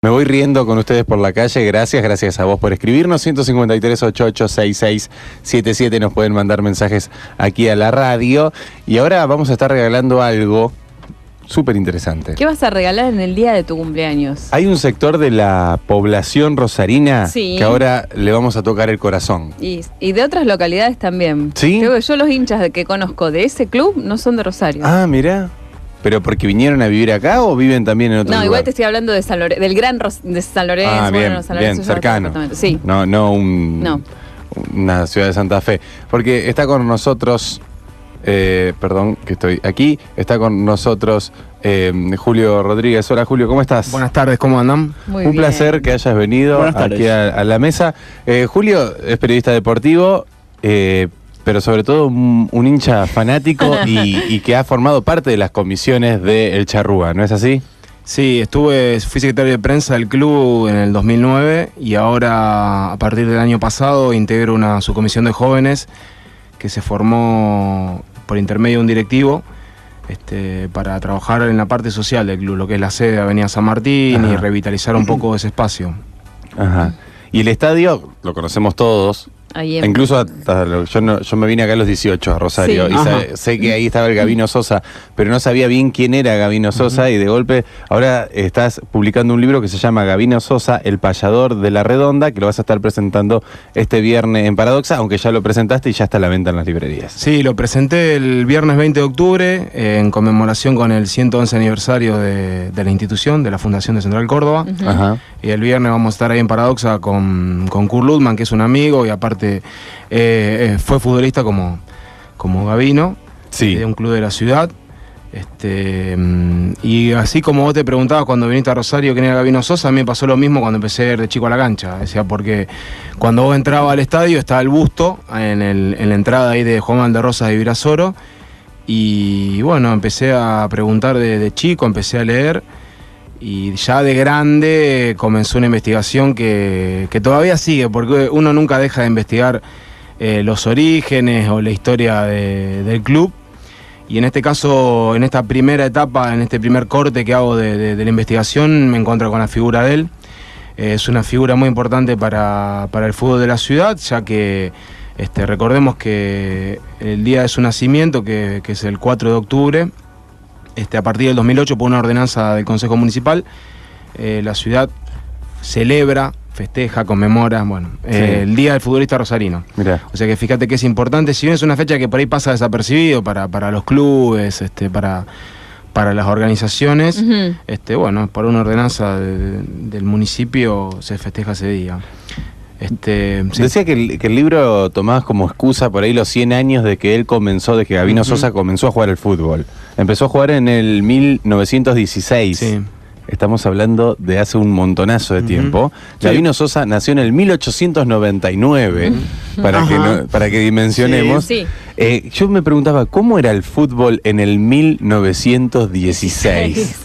Me voy riendo con ustedes por la calle. Gracias a vos por escribirnos. 153-88-6677. Nos pueden mandar mensajes aquí a la radio. Y ahora vamos a estar regalando algo súper interesante. ¿Qué vas a regalar en el día de tu cumpleaños? Hay un sector de la población rosarina que ahora le vamos a tocar el corazón. Y de otras localidades también. ¿Sí? Yo los hinchas que conozco de ese club no son de Rosario. Ah, mirá. ¿Pero porque vinieron a vivir acá o viven también en otro lugar? No, igual te estoy hablando de San Lorenzo, del gran de San Lorenzo. Ah, bien, bueno, San Lorenzo bien, cercano. Sí. No una ciudad de Santa Fe. Porque está con nosotros, perdón que estoy aquí, está con nosotros Julio Rodríguez. Hola Julio, ¿cómo estás? Buenas tardes, ¿cómo andan? Muy bien. Un placer que hayas venido aquí a la mesa. Julio es periodista deportivo, pero sobre todo un hincha fanático y que ha formado parte de las comisiones de El Charrúa, ¿no es así? Sí, fui secretario de prensa del club en el 2009 y ahora, a partir del año pasado, integro una subcomisión de jóvenes que se formó por intermedio de un directivo para trabajar en la parte social del club, lo que es la sede de Avenida San Martín. Ajá. Y revitalizar un poco ese espacio. Ajá. Y el estadio, lo conocemos todos. Incluso yo me vine acá a los 18 a Rosario, sí. Y sé que ahí estaba el Gabino Sosa, pero no sabía bien quién era Gabino Sosa. Y de golpe ahora estás publicando un libro que se llama Gabino Sosa, el payador de la Redonda, que lo vas a estar presentando este viernes en Paradoxa, aunque ya lo presentaste y ya está a la venta en las librerías. Sí, lo presenté el viernes 20 de octubre en conmemoración con el 111 aniversario de la institución, de la Fundación de Central Córdoba. Ajá. Y el viernes vamos a estar ahí en Paradoxa con Kurt Ludman, que es un amigo y aparte fue futbolista como Gabino, sí, de un club de la ciudad. Y así como vos te preguntabas cuando viniste a Rosario quién era Gabino Sosa, a mí me pasó lo mismo cuando empecé a ir de chico a la cancha. Decía, porque cuando vos entrabas al estadio estaba el busto en la entrada ahí de Juan Valderrosa de Virasoro. Y bueno, empecé a preguntar de chico, empecé a leer. Y ya de grande comenzó una investigación que todavía sigue, porque uno nunca deja de investigar los orígenes o la historia del club. Y en este caso, en esta primera etapa, en este primer corte que hago de la investigación, me encuentro con la figura de él. Es una figura muy importante para el fútbol de la ciudad, ya que recordemos que el día de su nacimiento, que es el 4 de octubre, a partir del 2008, por una ordenanza del Consejo Municipal, la ciudad celebra, festeja, conmemora, el Día del Futbolista Rosarino. Mirá. O sea que fíjate que es importante, si bien es una fecha que por ahí pasa desapercibido para los clubes, para las organizaciones, por una ordenanza del municipio se festeja ese día. Sí. Decía que el libro tomabas como excusa por ahí los 100 años de que él comenzó, de que Gabino Sosa comenzó a jugar al fútbol. Empezó a jugar en el 1916. Sí. Estamos hablando de hace un montonazo de tiempo. Sí. Gabino Sosa nació en el 1899, para que dimensionemos. Sí. Yo me preguntaba, ¿cómo era el fútbol en el 1916?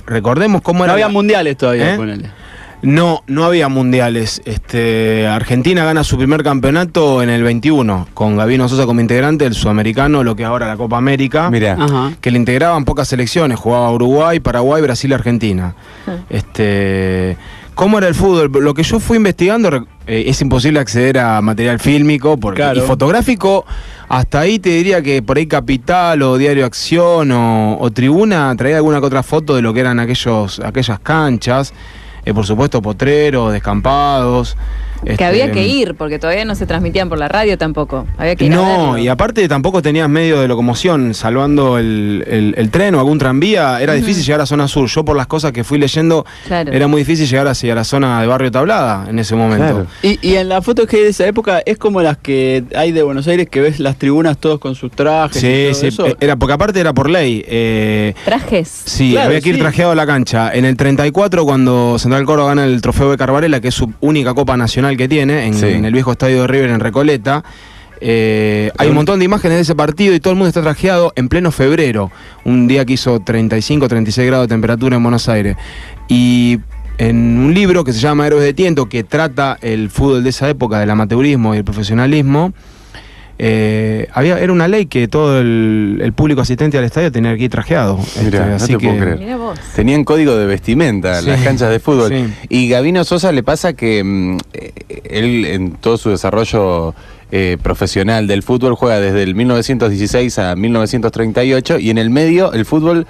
Recordemos cómo era. No había mundiales todavía, ponele. No había mundiales. Argentina gana su primer campeonato en el 21, con Gabino Sosa como integrante, el sudamericano, lo que es ahora la Copa América. Mirá. Que le integraban pocas selecciones, jugaba Uruguay, Paraguay, Brasil, Argentina. ¿Cómo era el fútbol? Lo que yo fui investigando, es imposible acceder a material fílmico y fotográfico. Hasta ahí te diría que por ahí Capital o Diario Acción o Tribuna traía alguna que otra foto de lo que eran aquellas canchas. Por supuesto, potreros, descampados. Que había que ir, porque todavía no se transmitían por la radio tampoco. Había que ir a verlo. Y aparte tampoco tenías medio de locomoción, salvando el tren o algún tranvía. Era difícil llegar a zona sur. Yo, por las cosas que fui leyendo, era muy difícil llegar hacia la zona de Barrio Tablada en ese momento. Claro. Y en las fotos que hay de esa época, es como las que hay de Buenos Aires, que ves las tribunas todos con sus trajes. Sí, sí. Eso. Porque aparte era por ley. ¿Trajes? Sí, claro, había que ir trajeado a la cancha. En el 34, cuando Central Córdoba gana el trofeo de Carvarela, que es su única Copa Nacional que tiene, en el viejo estadio de River en Recoleta, hay un montón de imágenes de ese partido y todo el mundo está trajeado en pleno febrero, un día que hizo 35, 36 grados de temperatura en Buenos Aires. Y en un libro que se llama Héroes de Tiento, que trata el fútbol de esa época, del amateurismo y el profesionalismo, era una ley que todo el público asistente al estadio tenía que ir trajeado. Mirá, así no te puedo creer. Mirá vos. Tenían código de vestimenta las canchas de fútbol. Sí. Y Gabino Sosa le pasa que él en todo su desarrollo profesional del fútbol juega desde el 1916 a 1938 y en el medio el fútbol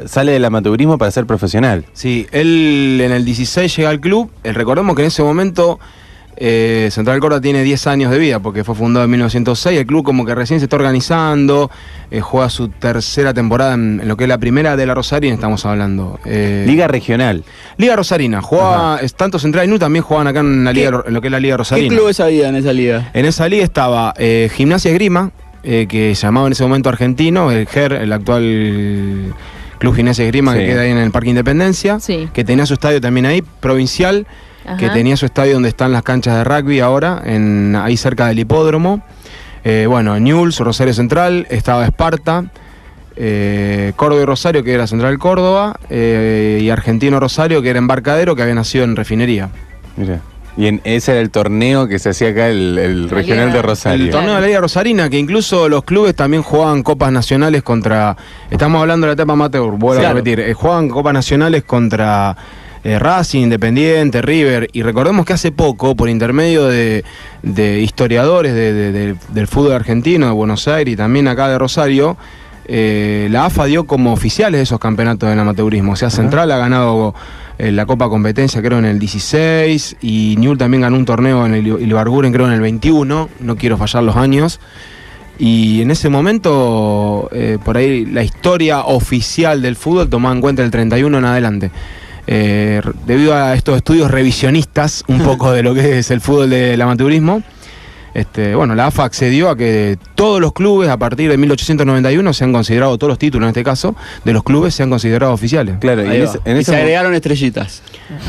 sale del amateurismo para ser profesional. Sí, él en el 16 llega al club. Recordemos que en ese momento Central Córdoba tiene 10 años de vida porque fue fundado en 1906. El club como que recién se está organizando, juega su tercera temporada en lo que es la primera de la Rosarina, estamos hablando. Liga regional. Liga Rosarina, tanto Central y NU también jugaban acá en la liga, en lo que es la Liga Rosarina. ¿Qué clubes había en esa liga? En esa liga estaba Gimnasia Esgrima, que se llamaba en ese momento Argentino, el GER, el actual Club Gimnasia Esgrima, que queda ahí en el Parque Independencia, que tenía su estadio también ahí, Provincial, que tenía su estadio donde están las canchas de rugby ahora, ahí cerca del hipódromo. Newell's, Rosario Central, estaba Esparta, Córdoba y Rosario, que era Central Córdoba, y Argentino Rosario, que era Embarcadero, que había nacido en Refinería. Mira. Y ese era el torneo que se hacía acá, el regional de Rosario. El torneo de la Liga Rosarina, que incluso los clubes también jugaban copas nacionales contra... Estamos hablando de la etapa amateur, vuelvo a repetir. Jugaban copas nacionales contra Racing, Independiente, River. Y recordemos que hace poco, por intermedio de historiadores del fútbol argentino, de Buenos Aires y también acá de Rosario, la AFA dio como oficiales esos campeonatos del amateurismo. O sea, Central ha ganado la Copa Competencia, creo, en el 16, y Newell's también ganó un torneo en el Ibarguren, creo, en el 21, no quiero fallar los años. Y en ese momento, por ahí, la historia oficial del fútbol tomaba en cuenta el 31 en adelante. Debido a estos estudios revisionistas, un poco de lo que es el fútbol del amateurismo, la AFA accedió a que todos los clubes a partir de 1891 se han considerado, todos los títulos en este caso, de los clubes se han considerado oficiales. Claro, y se agregaron estrellitas.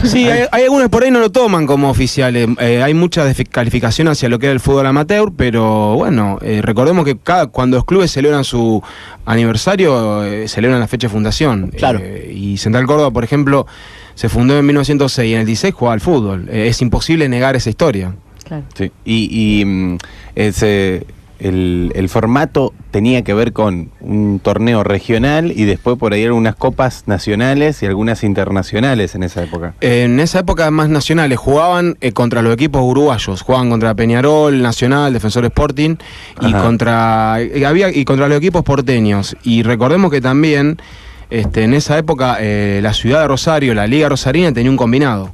Sí, hay algunos por ahí no lo toman como oficiales. Hay mucha descalificación hacia lo que era el fútbol amateur, pero bueno, recordemos que cuando los clubes celebran su aniversario, celebran la fecha de fundación. Claro. Y Central Córdoba, por ejemplo, se fundó en 1906 y en el 16 jugaba al fútbol. Es imposible negar esa historia. Claro. Sí. El formato tenía que ver con un torneo regional y después por ahí algunas copas nacionales y algunas internacionales en esa época. En esa época más nacionales jugaban contra los equipos uruguayos, jugaban contra Peñarol, Nacional, Defensor Sporting y contra los equipos porteños. Y recordemos que también en esa época la ciudad de Rosario, la Liga Rosarina, tenía un combinado.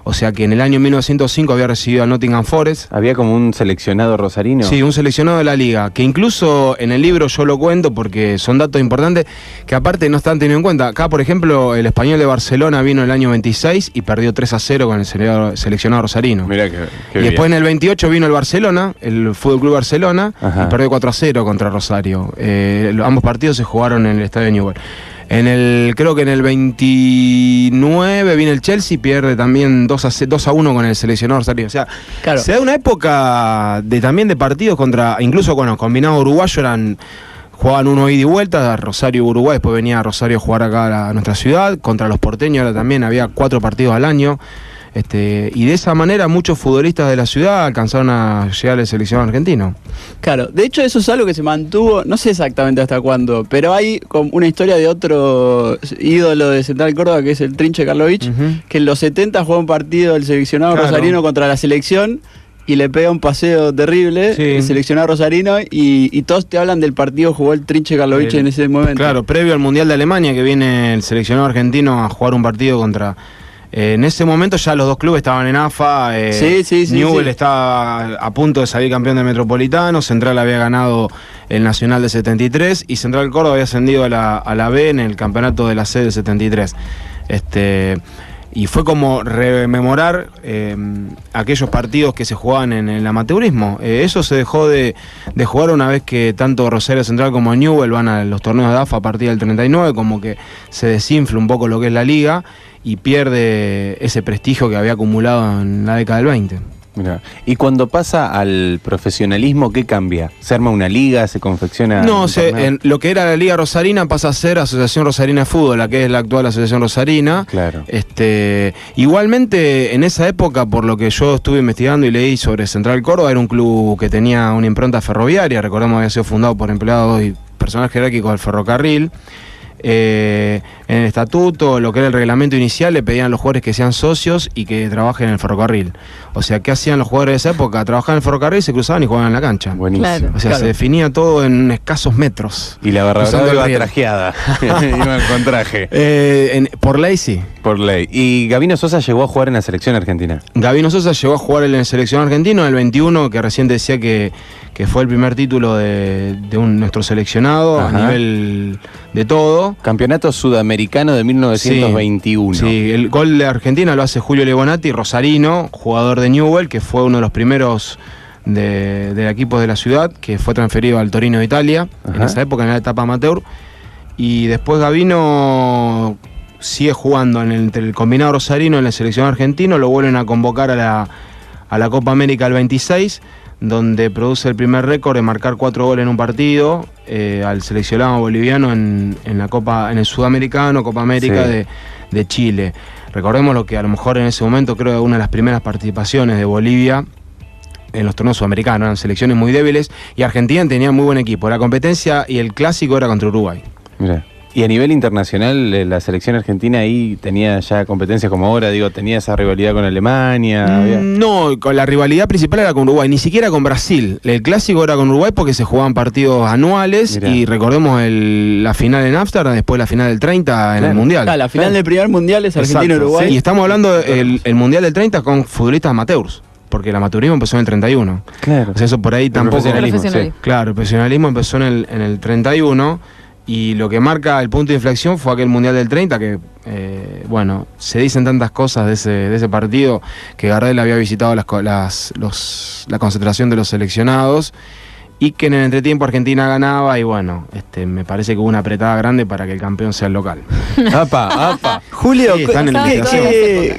O sea que en el año 1905 había recibido a Nottingham Forest. ¿Había como un seleccionado rosarino? Sí, un seleccionado de la liga, que incluso en el libro yo lo cuento porque son datos importantes que aparte no están tenidos en cuenta. Acá, por ejemplo, el Español de Barcelona vino el año 26 y perdió 3-0 con el seleccionado rosarino. Mirá qué y después en el 28 vino el Barcelona, el Fútbol Club Barcelona, y perdió 4-0 contra Rosario. Ambos partidos se jugaron en el estadio de Newell's. Creo que en el 29 viene el Chelsea, pierde también 2-1 con el seleccionado Rosario. O sea, claro, se da una época también de partidos contra, incluso con los combinados uruguayos jugaban uno ida y vuelta, Rosario Uruguay, después venía Rosario a jugar acá a nuestra ciudad, contra los porteños ahora también había 4 partidos al año. Y de esa manera muchos futbolistas de la ciudad alcanzaron a llegar al seleccionado argentino. Claro, de hecho eso es algo que se mantuvo, no sé exactamente hasta cuándo, pero hay como una historia de otro ídolo de Central Córdoba, que es el Trinche Karlovich, que en los 70 jugó un partido del seleccionado rosarino contra la selección y le pega un paseo terrible, el seleccionado rosarino, y todos te hablan del partido que jugó el Trinche Karlovich en ese momento. Claro, previo al Mundial de Alemania, que viene el seleccionado argentino a jugar un partido contra... en ese momento ya los dos clubes estaban en AFA, Newell's estaba a punto de salir campeón del Metropolitano, Central había ganado el Nacional de 73 y Central Córdoba había ascendido a la B en el campeonato de la C del 73. Y fue como rememorar aquellos partidos que se jugaban en el amateurismo. Eso se dejó de jugar una vez que tanto Rosario Central como Newell's van a los torneos de AFA a partir del 39, como que se desinfla un poco lo que es la liga y pierde ese prestigio que había acumulado en la década del 20. Mirá. Y cuando pasa al profesionalismo, ¿qué cambia? ¿Se arma una liga? ¿Se confecciona? No, lo que era la Liga Rosarina pasa a ser Asociación Rosarina de Fútbol, la que es la actual Asociación Rosarina. Claro. Igualmente, en esa época, por lo que yo estuve investigando y leí sobre Central Córdoba, era un club que tenía una impronta ferroviaria. Recordemos que había sido fundado por empleados y personal jerárquico del ferrocarril. En el estatuto, lo que era el reglamento inicial, le pedían a los jugadores que sean socios y que trabajen en el ferrocarril. O sea, ¿qué hacían los jugadores de esa época? Trabajaban en el ferrocarril, se cruzaban y jugaban en la cancha. Buenísimo. Claro. O sea, se definía todo en escasos metros. Y la barra Usando iba el riel. trajeada. Iban con traje. Por ley, sí. Por ley. Y Gabino Sosa llegó a jugar en la selección argentina. Gabino Sosa llegó a jugar en el selección argentino en el 21, que recién decía que fue el primer título de nuestro seleccionado. Ajá. A nivel de todo. Campeonato Sudamericano de 1921. Sí, el gol de Argentina lo hace Julio Lebonati, rosarino, jugador de Newell, que fue uno de los primeros del equipo de la ciudad, que fue transferido al Torino de Italia. Ajá. En esa época, en la etapa amateur. Y después Gabino sigue jugando entre el combinado rosarino y la selección argentina. Lo vuelven a convocar a la Copa América del 26, donde produce el primer récord de marcar 4 goles en un partido al seleccionado boliviano en el Sudamericano, Copa América, sí, de Chile. Recordemos lo que a lo mejor en ese momento creo que una de las primeras participaciones de Bolivia en los torneos sudamericanos, eran selecciones muy débiles, y Argentina tenía muy buen equipo. La competencia y el clásico era contra Uruguay. Mirá. Y a nivel internacional, la selección argentina ahí tenía ya competencia como ahora, digo, tenía esa rivalidad con Alemania. No, con la rivalidad principal era con Uruguay, ni siquiera con Brasil. El clásico era con Uruguay porque se jugaban partidos anuales. Mirá. Y recordemos la final en Ámsterdam, después la final del 30 en el Mundial. La final del primer Mundial es Argentina-Uruguay. Sí, y estamos hablando del Mundial del 30 con futbolistas amateurs, porque el amateurismo empezó en el 31. Claro. O sea, eso por ahí tampoco. Sí. Claro, el profesionalismo empezó en el 31. Y lo que marca el punto de inflexión fue aquel Mundial del 30, que, se dicen tantas cosas de ese partido, que Gardel había visitado la concentración de los seleccionados, y que en el entretiempo Argentina ganaba, y me parece que hubo una apretada grande para que el campeón sea el local. ¡Apa! Julio, sí, están en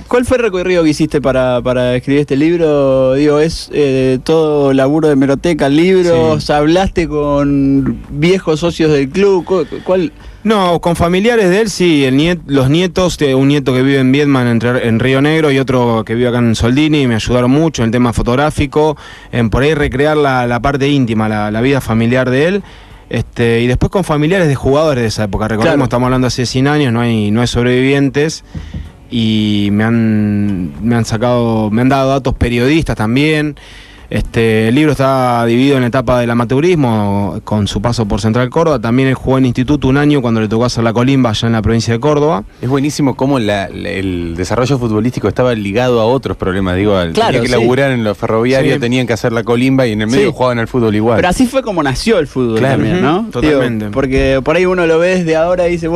¿cuál fue el recorrido que hiciste para escribir este libro? Digo, ¿es todo laburo de hemeroteca, libros? Sí. ¿Hablaste con viejos socios del club? ¿Cuál? No, con familiares de él sí, los nietos, un nieto que vive en Viedma, en Río Negro, y otro que vive acá en Soldini, me ayudaron mucho en el tema fotográfico, en por ahí recrear la parte íntima, la vida familiar de él. Y después con familiares de jugadores de esa época. Recordemos, claro, estamos hablando hace 100 años, no hay sobrevivientes, y me han dado datos periodistas también. El libro está dividido en la etapa del amateurismo, con su paso por Central Córdoba. También él jugó en instituto un año cuando le tocó hacer la colimba allá en la provincia de Córdoba. Es buenísimo cómo el desarrollo futbolístico estaba ligado a otros problemas. Digo, claro, tenía que laburar en lo ferroviario, sí, tenían que hacer la colimba, y en el medio jugaban al fútbol igual. Pero así fue como nació el fútbol, claro, también, ¿no? Totalmente. Digo, porque por ahí uno lo ve desde ahora y dice,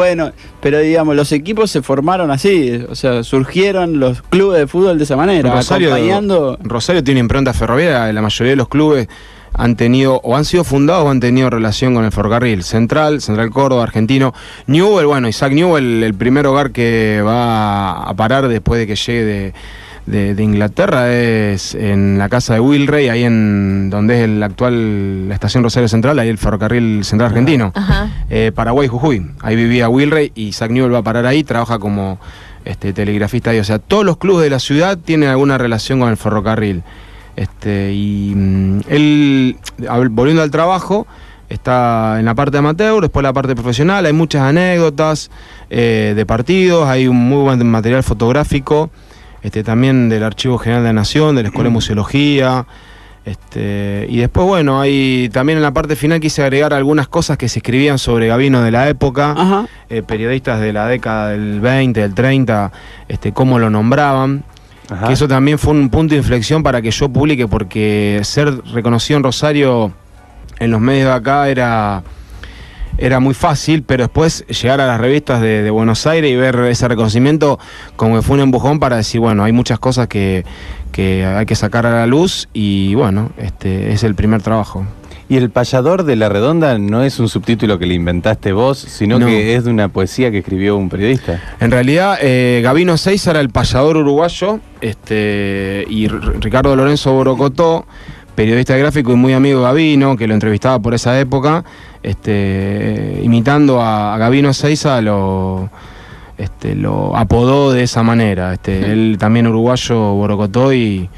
pero digamos, los equipos se formaron así, o sea, surgieron los clubes de fútbol de esa manera, acompañando. Rosario tiene impronta ferroviaria, la mayoría de los clubes han tenido, o han sido fundados, o han tenido relación con el ferrocarril. Central Córdoba, Argentino. Newell, Isaac Newell, el primer hogar que va a parar después de que llegue de Inglaterra es en la casa de Wilray, ahí donde es la estación Rosario Central, ahí el ferrocarril central argentino. Paraguay, Jujuy. Ahí vivía Wilray, y Isaac Newell va a parar ahí, trabaja como telegrafista ahí. O sea, todos los clubes de la ciudad tienen alguna relación con el ferrocarril. Él, volviendo al trabajo, está en la parte amateur, después la parte profesional. Hay muchas anécdotas de partidos, hay un muy buen material fotográfico, también del Archivo General de la Nación, de la Escuela de Museología. Y después, hay también en la parte final quise agregar algunas cosas que se escribían sobre Gabino de la época, periodistas de la década del 20, del 30, cómo lo nombraban. Ajá. Que eso también fue un punto de inflexión para que yo publique, porque ser reconocido en Rosario en los medios de acá era muy fácil, pero después llegar a las revistas de Buenos Aires y ver ese reconocimiento como que fue un empujón para decir, hay muchas cosas que hay que sacar a la luz, y es el primer trabajo. Y el payador de la redonda no es un subtítulo que le inventaste vos, sino que es de una poesía que escribió un periodista. En realidad, Gabino Seiza era el payador uruguayo, y Ricardo Lorenzo Borocotó, periodista gráfico y muy amigo de Gabino, que lo entrevistaba por esa época, imitando a Gabino Seiza, lo apodó de esa manera. Él también uruguayo, Borocotó, y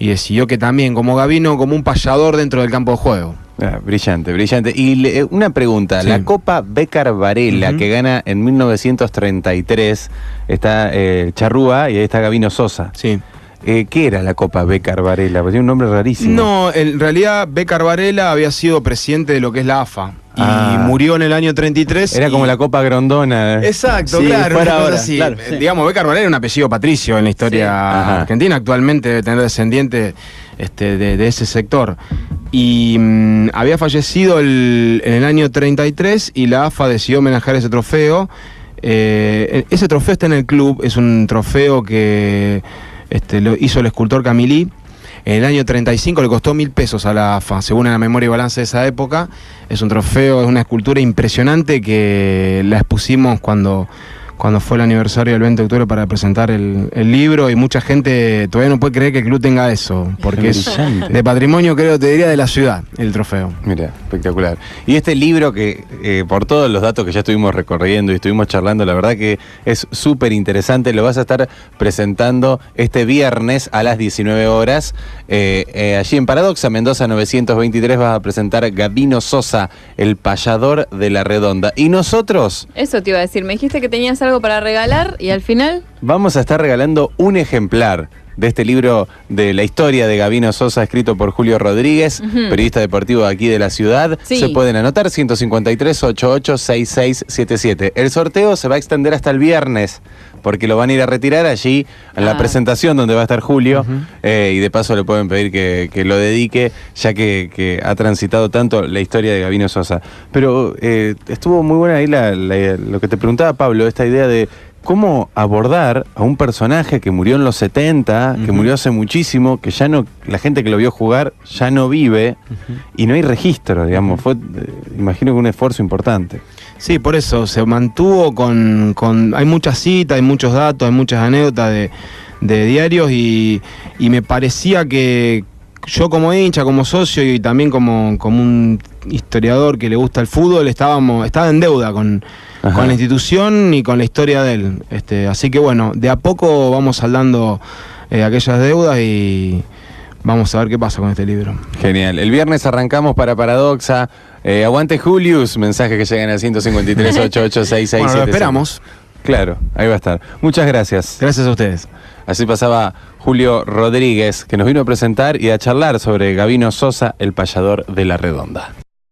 decidió que también, como Gabino, como un payador dentro del campo de juego. Brillante, brillante. Y una pregunta, sí. La Copa Bécar Varela, que gana en 1933, está Charrúa y ahí está Gabino Sosa. Sí. ¿Qué era la Copa Bécar Varela? Porque tiene un nombre rarísimo. No, en realidad Bécar Varela había sido presidente de lo que es la AFA. Y murió en el año 33. Era como la Copa Grondona. Exacto, sí, claro. Ahora, sí. Claro, sí. Digamos, Bécar Varela era un apellido patricio en la historia argentina. Actualmente debe tener descendientes de ese sector. Y había fallecido en el año 33 y la AFA decidió homenajear ese trofeo. Ese trofeo está en el club, es un trofeo que lo hizo el escultor Camilí. En el año 35 le costó 1.000 pesos a la AFA, según la memoria y balance de esa época. Es un trofeo, es una escultura impresionante que la expusimos cuando fue el aniversario del 20 de octubre para presentar el libro, y mucha gente todavía no puede creer que el club tenga eso, porque es de patrimonio, creo, te diría, de la ciudad, el trofeo. Mira, espectacular. Y este libro que, por todos los datos que ya estuvimos recorriendo y estuvimos charlando, la verdad que es súper interesante, lo vas a estar presentando este viernes a las 19 horas, allí en Paradoxa, Mendoza 923, vas a presentar Gabino Sosa, el payador de la redonda. Y nosotros... Eso te iba a decir, me dijiste que tenías algo para regalar y al final... Vamos a estar regalando un ejemplar de este libro de la historia de Gabino Sosa, escrito por Julio Rodríguez, periodista deportivo de aquí de la ciudad. Sí. Se pueden anotar, 153-88-6677. El sorteo se va a extender hasta el viernes, porque lo van a ir a retirar allí en la presentación donde va a estar Julio, y de paso le pueden pedir que lo dedique, ya que ha transitado tanto la historia de Gabino Sosa. Pero estuvo muy buena ahí lo que te preguntaba Pablo, esta idea de cómo abordar a un personaje que murió en los 70, que murió hace muchísimo, que ya no, la gente que lo vio jugar ya no vive, y no hay registro, digamos. Fue, imagino que un esfuerzo importante. Sí, por eso se mantuvo hay muchas citas, hay muchos datos, hay muchas anécdotas de diarios, y me parecía que yo, como hincha, como socio y también como un historiador que le gusta el fútbol, estaba en deuda con la institución y con la historia de él. Así que bueno, de a poco vamos saldando aquellas deudas y vamos a ver qué pasa con este libro. Genial. El viernes arrancamos para Paradoxa. Aguante Julius, mensaje que llegan al 153-88-6677. Bueno, lo esperamos. Claro, ahí va a estar. Muchas gracias. Gracias a ustedes. Así pasaba Julio Rodríguez, que nos vino a presentar y a charlar sobre Gabino Sosa, el payador de la redonda.